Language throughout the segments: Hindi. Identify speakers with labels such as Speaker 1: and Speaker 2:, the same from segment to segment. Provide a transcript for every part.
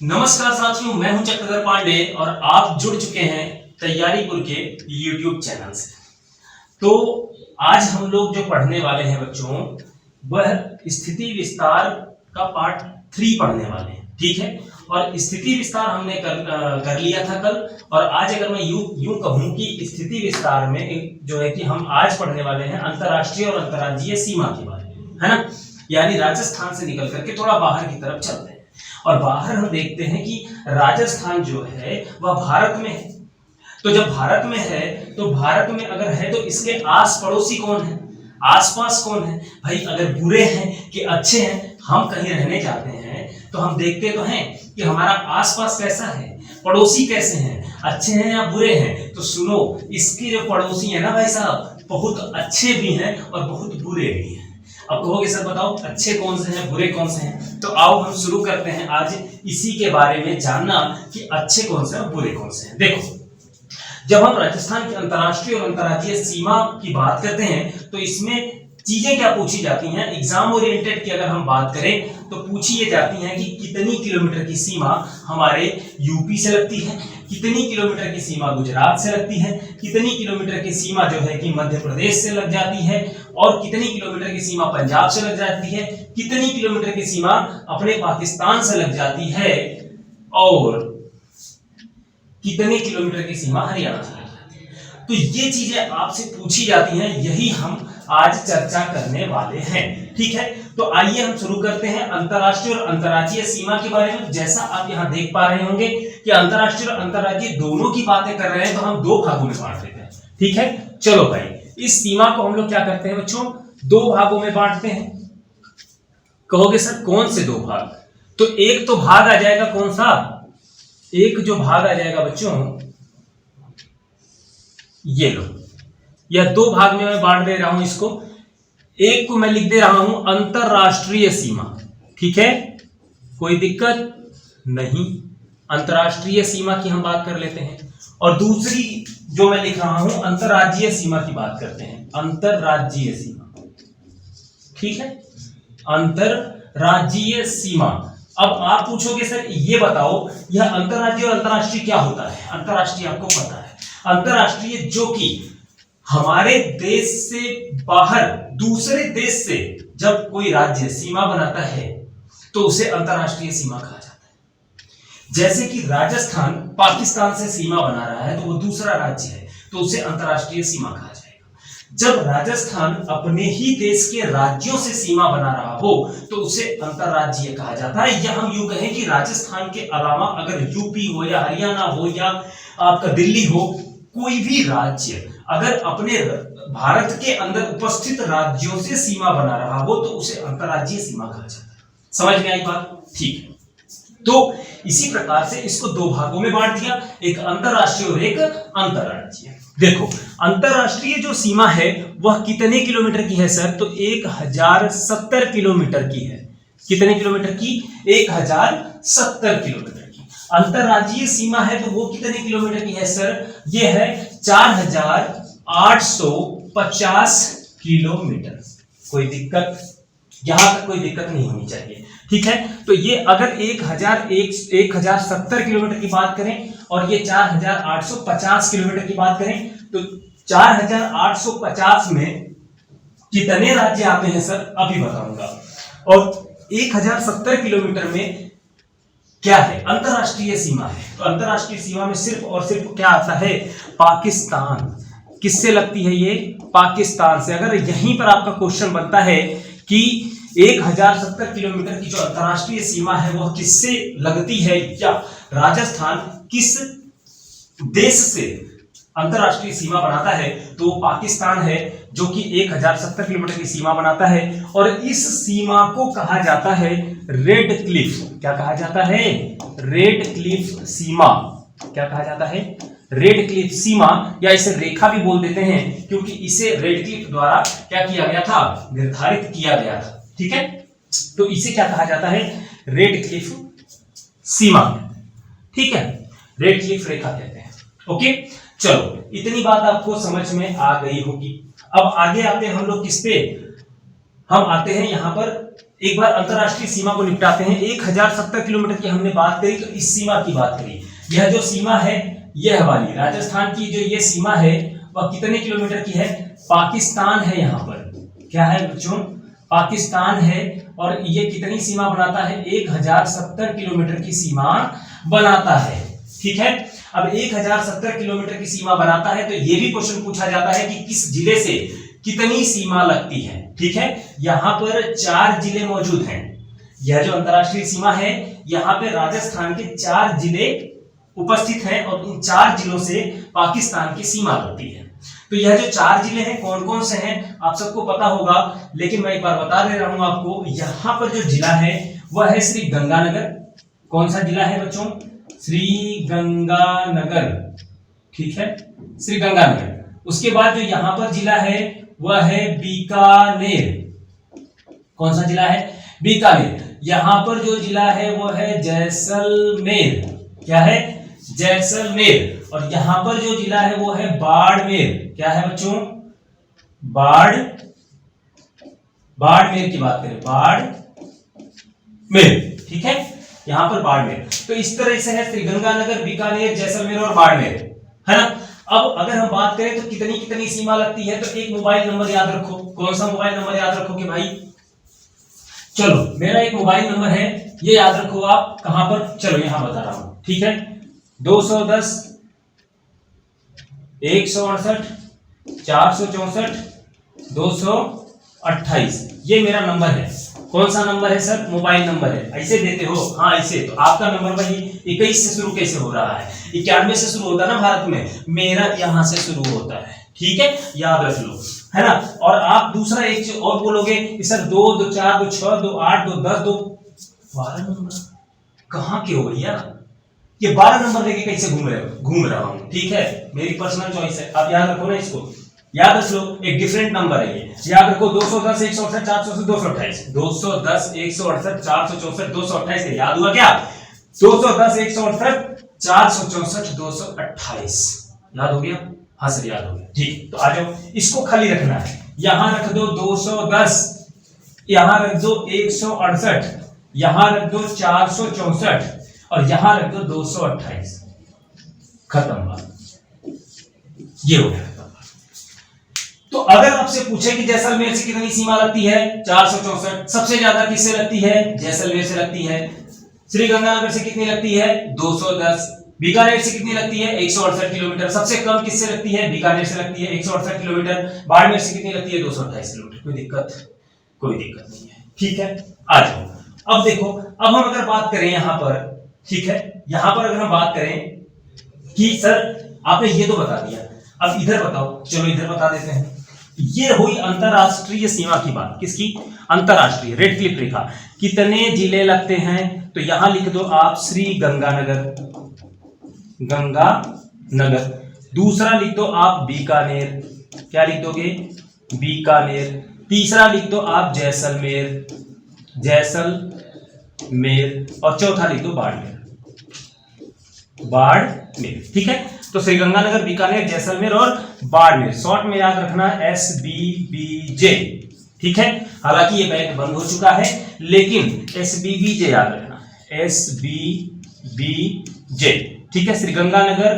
Speaker 1: नमस्कार साथियों, मैं हूं चक्रधर पांडे और आप जुड़ चुके हैं तैयारीपुर के YouTube चैनल से। तो आज हम लोग जो पढ़ने वाले हैं बच्चों, वह स्थिति विस्तार का पार्ट 3 पढ़ने वाले हैं। ठीक है, और स्थिति विस्तार हमने कर लिया था कल, और आज अगर मैं यूं कहूं कि स्थिति विस्तार में जो है कि हम आज पढ़ने वाले हैं अंतर्राष्ट्रीय और अंतर्राज्यीय सीमा के बारे में, है ना। यानी राजस्थान से निकल करके थोड़ा बाहर की तरफ चलते हैं, और बाहर हम देखते हैं कि राजस्थान जो है वह भारत में है। तो जब भारत में है तो भारत में अगर है तो इसके आस पड़ोसी कौन है, आसपास कौन है भाई। अगर बुरे हैं कि अच्छे हैं, हम कहीं रहने जाते हैं तो हम देखते तो हैं कि हमारा आसपास कैसा है, पड़ोसी कैसे हैं, अच्छे हैं या बुरे हैं। तो सुनो, इसके जो पड़ोसी है ना भाई साहब, बहुत अच्छे भी हैं और बहुत बुरे भी हैं। अब कहोगे सर बताओ अच्छे कौन से हैं, बुरे कौन से हैं। तो आओ हम शुरू करते हैं आज इसी के बारे में जानना कि अच्छे कौन से हैं और बुरे कौन से हैं। देखो, जब हम राजस्थान की अंतर्राष्ट्रीय और अंतर्राज्यीय सीमा की बात करते हैं तो इसमें चीजें क्या पूछी जाती हैं। एग्जाम ओरिएंटेड की अगर हम बात करें तो पूछी ये जाती हैं कि कितनी किलोमीटर की सीमा हमारे यूपी से लगती है, कितनी किलोमीटर की सीमा गुजरात से लगती है, कितनी किलोमीटर की सीमा जो है कि मध्य प्रदेश से लग जाती है, और कितनी किलोमीटर की सीमा पंजाब से लग जाती है, कितनी किलोमीटर की सीमा अपने पाकिस्तान से लग जाती है, और कितने किलोमीटर की सीमा हरियाणा से लग जाती है। तो ये चीजें आपसे पूछी जाती हैं, यही हम आज चर्चा करने वाले हैं। ठीक है, तो आइए हम शुरू करते हैं अंतर्राष्ट्रीय और अंतर्राज्यीय सीमा के बारे में। जैसा आप यहां देख पा रहे होंगे कि अंतर्राष्ट्रीय और अंतर्राज्यीय दोनों की बातें कर रहे हैं, तो हम दो भागों में बांट देते हैं। ठीक है, चलो भाई, इस सीमा को हम लोग क्या करते हैं बच्चों, दो भागों में बांटते हैं। कहोगे सर कौन से दो भाग। तो एक तो भाग आ जाएगा कौन सा, एक जो भाग आ जाएगा बच्चों, ये लो, या दो भाग में मैं बांट दे रहा हूं इसको। एक को मैं लिख दे रहा हूं अंतरराष्ट्रीय सीमा। ठीक है, कोई दिक्कत नहीं, अंतरराष्ट्रीय सीमा की हम बात कर लेते हैं। और दूसरी जो मैं लिख रहा हूं अंतरराज्यीय सीमा की बात करते हैं, अंतरराज्यीय सीमा। ठीक है, अंतरराज्यीय सीमा। अब आप पूछोगे सर ये बताओ यह अंतरराज्यीय और अंतरराष्ट्रीय क्या होता है। अंतरराष्ट्रीय आपको पता है, अंतरराष्ट्रीय जो कि हमारे देश से बाहर दूसरे देश से जब कोई राज्य सीमा बनाता है तो उसे अंतरराष्ट्रीय सीमा कहा जाता है। जैसे कि राजस्थान पाकिस्तान से सीमा बना रहा है तो वो दूसरा राज्य है, तो उसे अंतरराष्ट्रीय सीमा कहा जाएगा। जब राजस्थान अपने ही देश के राज्यों से सीमा बना रहा हो तो उसे अंतरराज्यीय कहा जाता है। या हम यूं कहें कि राजस्थान के अलावा अगर यूपी हो या हरियाणा हो या आपका दिल्ली हो, कोई भी राज्य अगर अपने भारत के अंदर उपस्थित राज्यों से सीमा बना रहा हो तो उसे अंतरराज्यीय सीमा कहा जाता है। समझ में आई बात। ठीक है, तो इसी प्रकार से इसको दो भागों में बांट दिया, एक अंतरराष्ट्रीय और एक अंतरराज्यीय। देखो, अंतरराष्ट्रीय जो सीमा है वह कितने किलोमीटर की है सर, तो 1070 किलोमीटर की है। कितने किलोमीटर की, 1070 किलोमीटर की। अंतरराज्यीय सीमा है तो वो कितने किलोमीटर की है सर, ये है 4850 किलोमीटर। कोई दिक्कत, यहां तक कोई दिक्कत नहीं होनी चाहिए। ठीक है, तो ये अगर 1070 किलोमीटर की बात करें और ये 4850 किलोमीटर की बात करें, तो 4850 में कितने राज्य आते हैं सर, अभी बताऊंगा। और 1070 किलोमीटर में क्या है, अंतरराष्ट्रीय सीमा है। तो अंतरराष्ट्रीय सीमा में सिर्फ और सिर्फ क्या आता है, पाकिस्तान। किससे लगती है ये, पाकिस्तान से। अगर यहीं पर आपका क्वेश्चन बनता है कि 1070 किलोमीटर की जो अंतरराष्ट्रीय सीमा है वह किससे लगती है, या राजस्थान किस देश से अंतरराष्ट्रीय सीमा बनाता है, तो पाकिस्तान है जो कि 1070 किलोमीटर की सीमा बनाता है। और इस सीमा को कहा जाता है रेड क्लिफ। क्या कहा जाता है, रेड क्लिफ सीमा। क्या कहा जाता है, रेड क्लिफ सीमा, या इसे रेखा भी बोल देते हैं क्योंकि इसे रेड क्लिफ द्वारा क्या किया गया था, निर्धारित किया गया था। ठीक है, तो इसे क्या कहा जाता है, रेड क्लिफ सीमा। ठीक है, रेड क्लिफ रेखा कहते हैं। ओके, चलो इतनी बात आपको समझ में आ गई होगी। अब आगे आते हैं हम लोग किस पे, हम आते हैं यहाँ पर एक बार अंतरराष्ट्रीय सीमा को निपटाते हैं। 1070 किलोमीटर की हमने बात करी, तो इस सीमा की बात करी। यह जो सीमा है यह वाली राजस्थान की जो ये सीमा है वह कितने किलोमीटर की है? पाकिस्तान है यहाँ पर, क्या है बच्चों? पाकिस्तान है। और ये कितनी सीमा बनाता है? 1070 किलोमीटर की सीमा बनाता है। ठीक है, अब 1070 किलोमीटर की सीमा बनाता है, तो ये भी क्वेश्चन पूछा जाता है कि किस जिले से कितनी सीमा लगती है। ठीक है, यहाँ पर 4 जिले मौजूद हैं। यह जो अंतरराष्ट्रीय सीमा है यहाँ पे राजस्थान के 4 जिले उपस्थित हैं और इन 4 जिलों से पाकिस्तान की सीमा लगती है। तो यह जो 4 जिले हैं कौन कौन से हैं आप सबको पता होगा, लेकिन मैं एक बार बता दे रहा हूं आपको। यहाँ पर जो जिला है वह है श्री गंगानगर। कौन सा जिला है बच्चों? श्री गंगानगर। ठीक है, श्री गंगानगर। उसके बाद जो यहाँ पर जिला है वह है बीकानेर। कौन सा जिला है? बीकानेर। यहाँ पर जो जिला है वह है जैसलमेर। क्या है? जैसलमेर। और यहां पर जो जिला है वो है बाड़मेर। क्या है बच्चों? बाड़मेर की बात करें, बाड़मेर। ठीक है, यहां पर बाड़मेर। तो इस तरह से है श्रीगंगानगर, बीकानेर, जैसलमेर और बाड़मेर, है ना। अब अगर हम बात करें तो कितनी कितनी सीमा लगती है, तो एक मोबाइल नंबर याद रखो। कौन सा मोबाइल नंबर याद रखोगे भाई? चलो, मेरा एक मोबाइल नंबर है, ये याद रखो आप। कहां पर? चलो यहां बता रहा हूं। ठीक है, 210 168 464 228, ये मेरा नंबर है। कौन सा नंबर है सर? मोबाइल नंबर है। ऐसे देते हो? हाँ ऐसे। तो आपका नंबर भाई 21 से शुरू कैसे हो रहा है? 91 से शुरू होता है ना भारत में, मेरा यहां से शुरू होता है। ठीक है, याद रख लो, है ना। और आप दूसरा एक चीज और बोलोगे कि सर 2 2 4 2 6 2 8 2 10 2 12 नंबर कहां के हो भैया? ये 12 नंबर लेके कैसे घूम रहा हूं? ठीक है, मेरी पर्सनल चॉइस है। आप याद रखो ना, इसको याद रख लो। एक डिफरेंट नंबर है ये, याद रखो। 210 168 464 228, 210 168 464 228। याद हुआ क्या? 210 168 464 228 याद हो गया? हाँ सर याद हो गया। ठीक, तो आ जाओ, इसको खाली रखना है। यहां रख दो 210, यहां रख दो 168, यहां रख दो 464 और यहां रख दो 228। खत्म बात, ये हो गया। तो अगर आपसे पूछे कि जैसलमेर से कितनी सीमा लगती है? 464। सबसे ज्यादा किससे लगती है? जैसलमेर से लगती है। श्रीगंगानगर से कितनी लगती है? 210। बीकानेर से कितनी लगती है? 168 किलोमीटर। सबसे कम किससे लगती है? बीकानेर से लगती है 168 किलोमीटर। बाड़मेर से कितनी लगती है? 228 किलोमीटर। कोई दिक्कत नहीं है। ठीक है, आ जाओ। अब देखो, अब हम अगर बात करें यहां पर, ठीक है, यहां पर अगर हम बात करें कि सर आपने ये तो बता दिया, अब इधर बताओ। चलो इधर बता देते हैं। ये हुई अंतरराष्ट्रीय सीमा की बात। किसकी? अंतरराष्ट्रीय। रेड क्लिप रेखा। कितने जिले लगते हैं? तो यहां लिख दो आप श्री गंगानगर। दूसरा लिख दो आप बीकानेर। क्या लिख दोगे? बीकानेर। तीसरा लिख दो आप जैसलमेर। और चौथा लिख दो बाड़मेर। ठीक है, तो श्रीगंगानगर, बीकानेर, जैसलमेर और बाड़मेर। शॉर्ट में याद रखना SBBJ। ठीक है, हालांकि ये बैंक बंद हो चुका है, लेकिन SBBJ याद रखना, SBBJ। ठीक है, श्रीगंगानगर,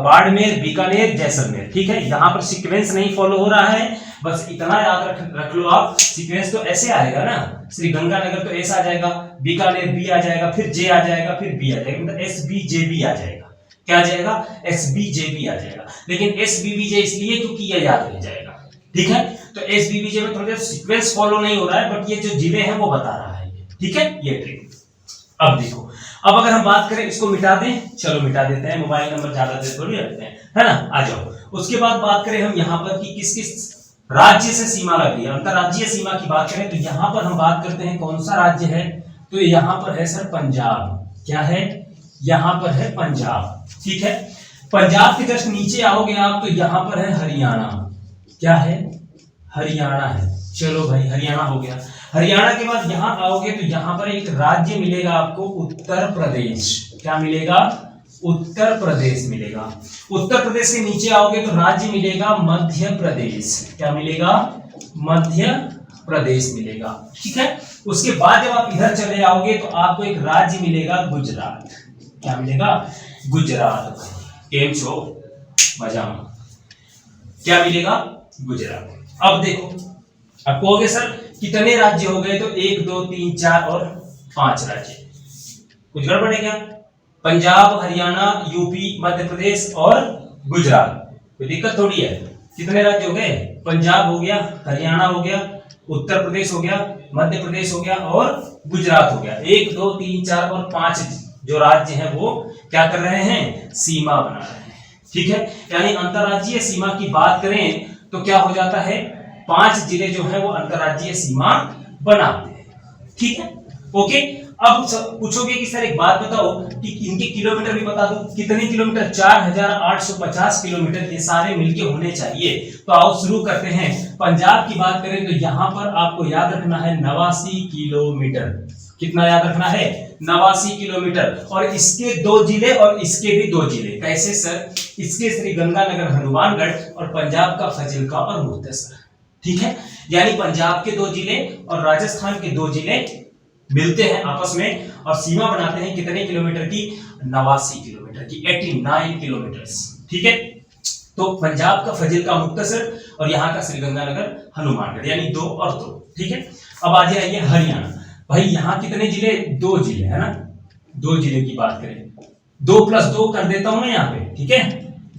Speaker 1: बाड़मेर, बीकानेर, जैसलमेर। ठीक है, यहां पर सीक्वेंस नहीं फॉलो हो रहा है, बस इतना याद रख लो आप। सीक्वेंस तो ऐसे आएगा ना, श्रीगंगानगर तो ऐसा आ जाएगा, बीकानेर B आ जाएगा, फिर J आ जाएगा, फिर B आ जाएगा, मतलब SBJB आ जाएगा। क्या आ जाएगा? SBJB आ जाएगा। लेकिन SBBJ इसलिए क्योंकि ये याद रह जाएगा। ठीक है, तो SBBJ में थोड़ा सीक्वेंस फॉलो नहीं हो रहा है, बट ये जो जिले हैं वो बता रहा है। ठीक है, ये ट्रिक। अब देखो, अब अगर हम बात करें, इसको मिटा दें। चलो मिटा देते हैं, मोबाइल नंबर ज्यादा देर थोड़ी रखते हैं, है ना। आ जाओ, उसके बाद बात करें हम यहाँ पर कि किस किस राज्य से सीमा लग रही है। अंतरराज्यीय सीमा की बात करें तो यहाँ पर हम बात करते हैं कौन सा राज्य है? तो यहाँ पर है सर पंजाब। क्या है? यहाँ पर है पंजाब। ठीक है, पंजाब के जस्ट नीचे आओगे आप तो यहाँ पर है हरियाणा। क्या है? हरियाणा है। चलो भाई, हरियाणा हो गया। हरियाणा के बाद यहां आओगे तो यहां पर एक राज्य मिलेगा आपको, उत्तर प्रदेश। क्या मिलेगा? उत्तर प्रदेश मिलेगा। उत्तर प्रदेश के नीचे आओगे तो राज्य मिलेगा मध्य प्रदेश। क्या मिलेगा? मध्य प्रदेश मिलेगा। ठीक है, उसके बाद जब आप इधर चले आओगे तो आपको एक राज्य मिलेगा गुजरात। क्या मिलेगा? गुजरात। केम छो मजा में। क्या मिलेगा? गुजरात। अब देखो, अब कहोगे सर कितने राज्य हो गए? तो 1 2 3 4 और 5 राज्य। कुछ गड़बड़ है क्या? पंजाब, हरियाणा, यूपी, मध्य प्रदेश और गुजरात। कोई दिक्कत थोड़ी है। कितने राज्य हो गए? पंजाब हो गया, हरियाणा हो गया, उत्तर प्रदेश हो गया, मध्य प्रदेश हो गया और गुजरात हो गया। 1 2 3 4 और 5 जो राज्य हैं वो क्या कर रहे हैं? सीमा बना रहे हैं। ठीक है, यानी अंतरराज्यीय सीमा की बात करें तो क्या हो जाता है? 5 जिले जो है वो अंतरराज्यीय सीमा बनाते हैं। ठीक है, ओके। अब पूछोगे कि सर एक बात बताओ कि इनके किलोमीटर भी बता दो, कितने किलोमीटर? 4850 किलोमीटर ये सारे मिलके होने चाहिए। तो आओ शुरू करते हैं। पंजाब की बात करें तो यहां पर आपको याद रखना है 89 किलोमीटर। कितना याद रखना है? 89 किलोमीटर। और इसके 2 जिले और इसके भी 2 जिले। कैसे सर? इसके श्रीगंगानगर हनुमानगढ़ और पंजाब का फाजिल्का और मुक्तसर। ठीक है, यानी पंजाब के 2 जिले और राजस्थान के 2 जिले मिलते हैं आपस में और सीमा बनाते हैं कितने किलोमीटर की? 89 किलोमीटर की, 89 किलोमीटर। ठीक है, तो पंजाब का फाजिल्का मुक्तसर और यहाँ का श्रीगंगानगर हनुमानगढ़, यानी 2 और 2। ठीक है, अब आ जाइए हरियाणा। भाई यहाँ कितने जिले? 2 जिले है ना। 2 जिले की बात करें, 2 + 2 कर देता हूं मैं यहाँ पे। ठीक है,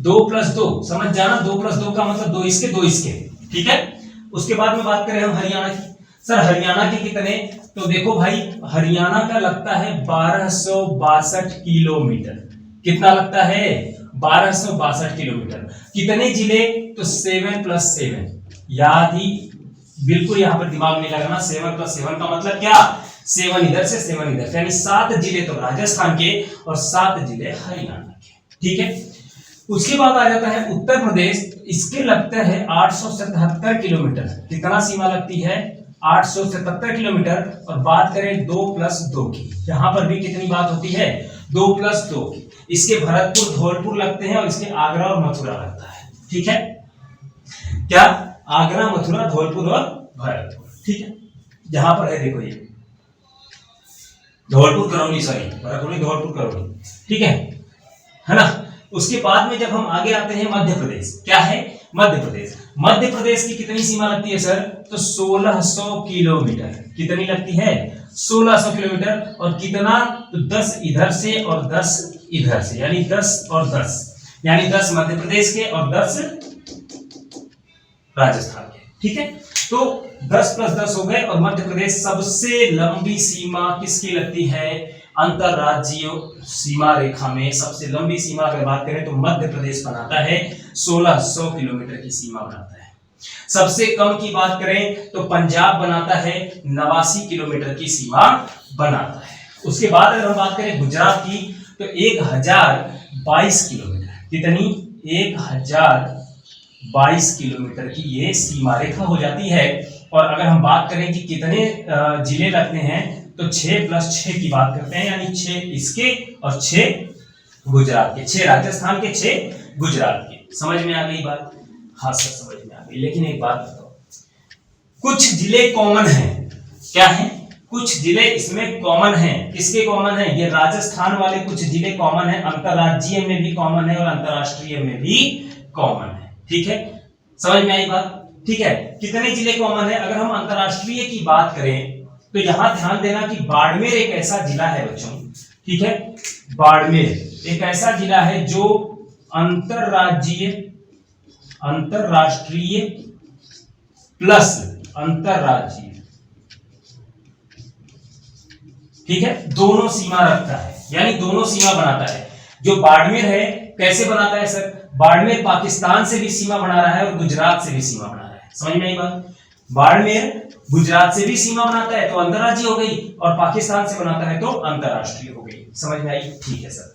Speaker 1: 2 + 2 समझ जाना। 2 + 2 का मतलब 2 इसके 2 इसके। ठीक है, उसके बाद में बात करें हम हरियाणा की। सर हरियाणा के कितने? तो देखो भाई, हरियाणा का लगता है 1262 किलोमीटर। कितना लगता है? 1262 किलोमीटर। कितने जिले? तो 7 + 7। याद ही बिल्कुल यहां पर दिमाग नहीं लगाना। 7 + 7 का मतलब क्या? 7 इधर से 7 इधर, यानी 7 जिले तो राजस्थान के और 7 जिले हरियाणा के। ठीक है, उसके बाद आ जाता है उत्तर प्रदेश। इसके लगता है 877 किलोमीटर। कितना सीमा लगती है? 877 किलोमीटर। और बात करें 2 + 2 की, यहां पर भी कितनी बात होती है? 2 + 2 की। इसके भरतपुर, धौलपुर लगते हैं और इसके आगरा और मथुरा लगता है। ठीक है, क्या? आगरा, मथुरा, धौलपुर और भरतपुर। ठीक है, यहां पर है देखो ये धौलपुर करौली, सॉरी भरतपुर नहीं, धौलपुर करौली। ठीक है ना। उसके बाद में जब हम आगे आते हैं मध्य प्रदेश। क्या है? मध्य प्रदेश। मध्य प्रदेश की कितनी सीमा लगती है सर? तो 1600 किलोमीटर। कितनी लगती है? 1600 किलोमीटर। और कितना? तो 10 इधर से और 10 इधर से, यानी 10 और 10, यानी 10 मध्य प्रदेश के और 10 राजस्थान के। ठीक है, तो 10 + 10 हो गए। और मध्य प्रदेश सबसे लंबी सीमा किसकी लगती है? अंतरराज्यीय सीमा रेखा में सबसे लंबी सीमा अगर बात करें तो मध्य प्रदेश बनाता है। 1600 किलोमीटर की सीमा बनाता है। सबसे कम की बात करें तो पंजाब बनाता है, 89 किलोमीटर की सीमा बनाता है। उसके बाद अगर हम बात करें गुजरात की तो 1022 किलोमीटर। कितनी? 1022 किलोमीटर की ये सीमा रेखा हो जाती है। और अगर हम बात करें कि कितने जिले लगते हैं तो 6 + 6 की बात करते हैं, यानी 6 इसके और 6 गुजरात के। 6 राजस्थान के, 6 गुजरात के। समझ में आ गई बात? हाँ सर समझ में आ गई। लेकिन एक बात बताओ, कुछ जिले कॉमन हैं। क्या है? कुछ जिले इसमें कॉमन हैं। किसके कॉमन है? ये राजस्थान वाले कुछ जिले कॉमन है, अंतरराज्यीय में भी कॉमन है और अंतरराष्ट्रीय में भी कॉमन है। ठीक है, समझ में आई बात? ठीक है, कितने जिले कॉमन है? अगर हम अंतरराष्ट्रीय की बात करें तो यहां ध्यान देना कि बाड़मेर एक ऐसा जिला है बच्चों। ठीक है, बाड़मेर एक ऐसा जिला है जो अंतरराष्ट्रीय प्लस अंतरराज्यीय, ठीक है, दोनों सीमा रखता है, यानी दोनों सीमा बनाता है। जो बाड़मेर है कैसे बनाता है सर? बाड़मेर पाकिस्तान से भी सीमा बना रहा है और गुजरात से भी सीमा बना रहा है। समझ में आई बात? बाड़मेर गुजरात से भी सीमा बनाता है तो अंतरराज्यीय हो गई, और पाकिस्तान से बनाता है तो अंतरराष्ट्रीय हो गई। समझ में आई? ठीक है सर।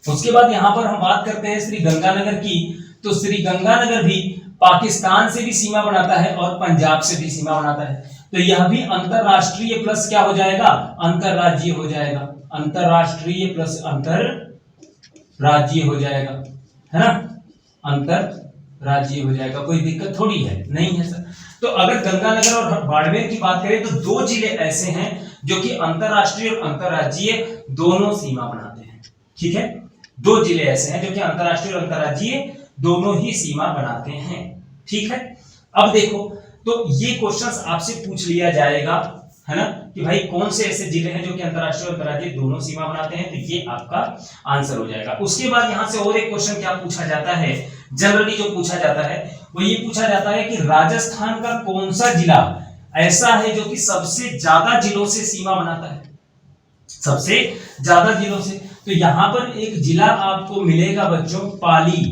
Speaker 1: उसके बाद यहां पर हम बात करते हैं श्री गंगानगर की, तो श्री गंगानगर भी पाकिस्तान से भी सीमा बनाता है और पंजाब से भी सीमा बनाता है। तो यह भी अंतरराष्ट्रीय प्लस क्या हो जाएगा? अंतरराज्यीय हो जाएगा। अंतरराष्ट्रीय प्लस अंतरराज्यीय हो जाएगा, है ना? अंतरराज्यीय हो जाएगा। कोई दिक्कत थोड़ी है, नहीं है सर। तो अगर गंगानगर और बाड़मेर की बात करें तो दो जिले ऐसे हैं जो कि अंतरराष्ट्रीय और अंतरराज्यीय दोनों सीमा बनाते हैं। ठीक है, दो जिले ऐसे हैं जो कि अंतरराष्ट्रीय और अंतरराज्यीय दोनों ही सीमा बनाते हैं। ठीक है, अब देखो तो ये क्वेश्चंस आपसे पूछ लिया जाएगा, है ना, कि भाई कौन से ऐसे जिले हैं जो कि अंतरराष्ट्रीय और अंतरराज्यीय दोनों सीमा बनाते हैं, तो ये आपका आंसर हो जाएगा। उसके बाद यहां से और एक क्वेश्चन क्या पूछा जाता है, जनरली जो पूछा जाता है वो ये पूछा जाता है कि राजस्थान का कौन सा जिला ऐसा है जो कि सबसे ज्यादा जिलों से सीमा बनाता है, सबसे ज्यादा जिलों से। तो यहां पर एक जिला आपको मिलेगा बच्चों, पाली।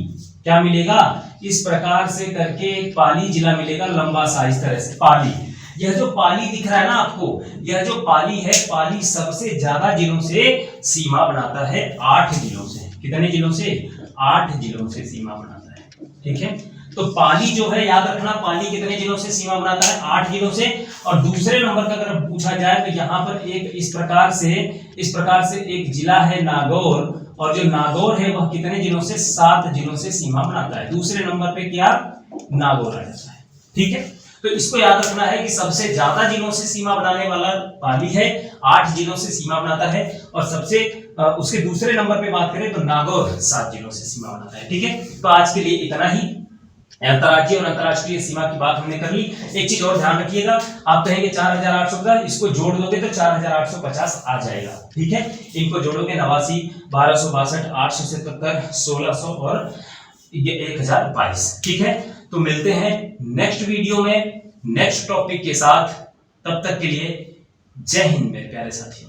Speaker 1: क्या मिलेगा, इस प्रकार से करके एक पाली जिला मिलेगा, लंबा सा इस तरह से पाली। यह जो पाली दिख रहा है ना आपको, यह जो पाली है, पाली सबसे ज्यादा जिलों से सीमा बनाता है, 8 जिलों से। कितने जिलों से, 8 जिलों से सीमा बनाता है। ठीक है, तो पाली जो है याद रखना, पाली कितने जिलों से सीमा बनाता है, 8 जिलों से। और दूसरे नंबर का अगर पूछा जाए तो यहाँ पर एक इस प्रकार से एक जिला है नागौर, और जो नागौर है वह कितने जिलों से, 7 जिलों से सीमा बनाता है। दूसरे नंबर पे क्या, नागौर आ जाता है। ठीक है, तो इसको याद रखना है कि सबसे ज्यादा जिलों से सीमा बनाने वाला पाली है, 8 जिलों से सीमा बनाता है, और सबसे उसके दूसरे नंबर पे बात करें तो नागौर 7 जिलों से सीमा बनाता है। ठीक है, तो आज के लिए इतना ही। अंतरराज्यीय और अंतरराष्ट्रीय सीमा की बात हमने कर ली। एक चीज और ध्यान रखिएगा, आप कहेंगे 4850, इसको जोड़ दोगे तो 4850 आ जाएगा। ठीक है, इनको जोड़ोगे 89, 1262, 877, 1600 और ये 1022। ठीक है, तो मिलते हैं नेक्स्ट वीडियो में नेक्स्ट टॉपिक के साथ। तब तक के लिए जय हिंद मेरे प्यारे साथियों।